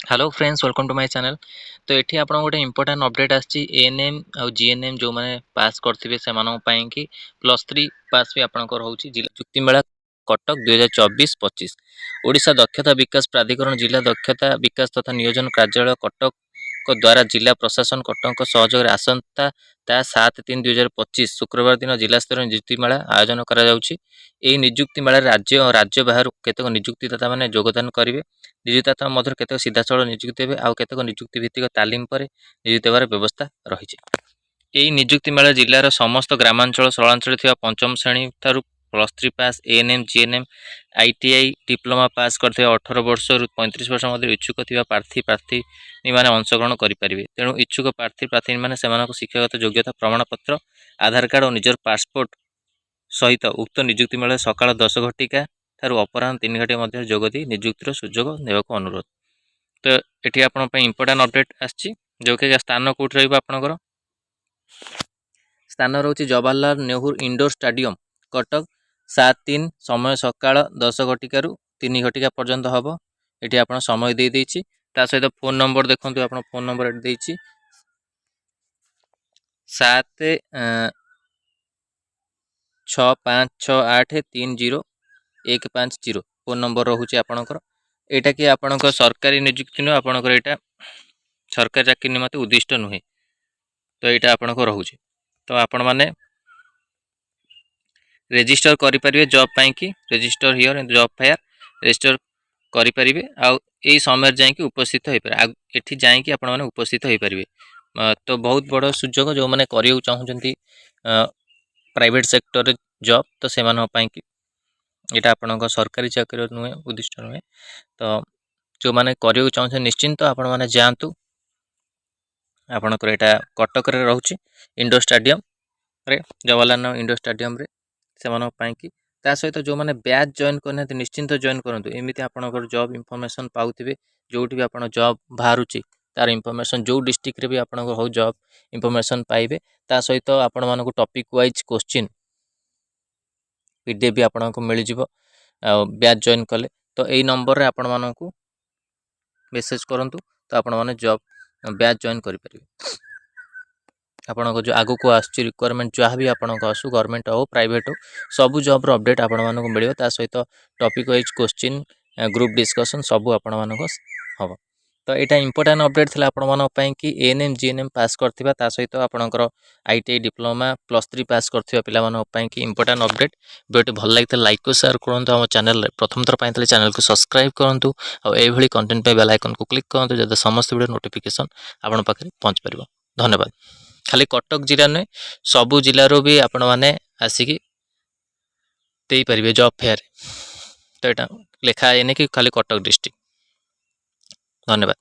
Hello friends welcome to my channel. तो ये आप गोटे इंपोर्टां अपडेट एएनएम आउ जीएनएम जो मैंने पास करते कि +3 पास भी आपंकर हो निजुक्ति मेला कटक 2024-25 ओडिशा दक्षता विकास प्राधिकरण जिला दक्षता विकास तथा नियोजन कार्यालय कटक द्वारा जिला प्रशासन कटक सहयोग आसंता 7/3/2025 शुक्रवार दिन जिला स्तर निजुक्ति मेला आयोजन कर निजुक्ति मेला राज्य बाहर केतक निजुक्तिदाता मैंने योगदान करेंगे। निजुक्तिदाता मध्य केतक सीधासल निजुक्ति हे आउ केतक निजुक्ति भित्तिक तालीम पर नियुक्ति होवार व्यवस्था रही। यही निजुक्ति मेला जिलार समस्त ग्रामांचल सहरांचल थी पंचम श्रेणी ठारू +3 pass ANM GNM ITI diploma pass करते 18 वर्ष 35 वर्ष मध्य इच्छुक थी प्रार्थी मैंने अंशग्रहण करेंगे। तेणु इच्छुक प्रार्थी मैंने शिक्षागत योग्यता प्रमाणपत्र आधार कार्ड और निजर पासपोर्ट सहित उक्त निजुक्ति मेला सकाल 10 घटिका ठारू अपराह 3 घटिका मध्य जोगदी निजुक्तिर सुजोग नेबाक अनुरोध। तो ये आप इंपोर्टां अपडेट आसी जो कि स्थान कौट रहा स्थान रोचे जवाहरलाल नेहरू इंडोर स्टाडियम कटक 7/3 समय सकाळ 10 घटिकार 3 घटिका पर्यंत हम ये आप समय दे सहित फोन नंबर देखो आप फोन नंबर ये 7656830150 फोन नंबर रोचे आपणकर यहाँ कि आपणक सरकारी निजुक्ति नुह आपणकर यहाँ सरकारी चाकरी निमंते उद्दिष्ट नुहे। तो यहाँ आपणक रोचे तो आपण मैंने रेजिस्टर करेंगे जॉब पाई रेजिस्टर हियर जॉब फायर रेजिस्टर करेंगे आउ यही समय जाकि उपस्थित हो पारे एठी जाकि आपण मैंने उपस्थित हो पारे। तो बहुत बड़ सुजोग जो मैंने करने चाहते प्राइवेट सेक्टर जॉब तो से यहाँ आपण सरकारी चाकरी नुहे उद्दिष्ट नुहे। तो जो मैंने करने चाहते निश्चिंत आपण मैंने जातु आपणकर यहाँ कटक रोचे इंडोर स्टाडियम रे जवाहरलाल नेहरू इंडोर स्टाडियम रे से सहित जो मैंने बैच जॉइन करना निश्चिंत जॉइन करूँ एमती आपंकर जॉब इनफॉरमेशन पाऊे जो भी आप जॉब बाहर तार इनफॉरमेशन जो डिस्ट्रिक्ट रे भी आप हो जॉब इनफॉरमेशन पाइबे ता सहित आपण मानक टॉपिक वाइज क्वेश्चन पीडीएफ भी आपको मिल जाव बैच जॉइन कले। तो यही नंबर रे आपण मानक मेसेज करूँ तो आपण मैंने जॉब बैच जॉइन करेंगे। आपको जो आगु को आसुच्ची रिक्वायरमेंट जहाँ भी आपको आसू गवर्नमेंट हो प्राइवेट हो सबू जॉब अपडेट आपण मानक मिल सहित topic wise question group discussion सबू आपण मानक हम। तो यहाँ इंपोर्टां अपडेट थी आपण कि एएनएम जीएनएम पास करथिबा सहित आपणकर आईटीआई डिप्लोमा +3 पास करथिबा पिला कि इंपोर्टां अपडेट वीडियो भल लगी लाइक को शेयर करूँ आम चैनल प्रथम थर पाई चैनल को सब्सक्राइब करूँ और यही कंटेंट बेल आइकन को क्लिक करूँ जब समस्त वीडियो नोटिफिकेशन आपण पाखे पहुँच पार। धन्यवाद। खाली कटक जिला नुहे सबू जिलूर भी आपण मैंने आसिकी दे पारे जॉब फेयर। तो यहाँ लिखा है कि खाली कटक डिस्ट्रिक्ट। धन्यवाद।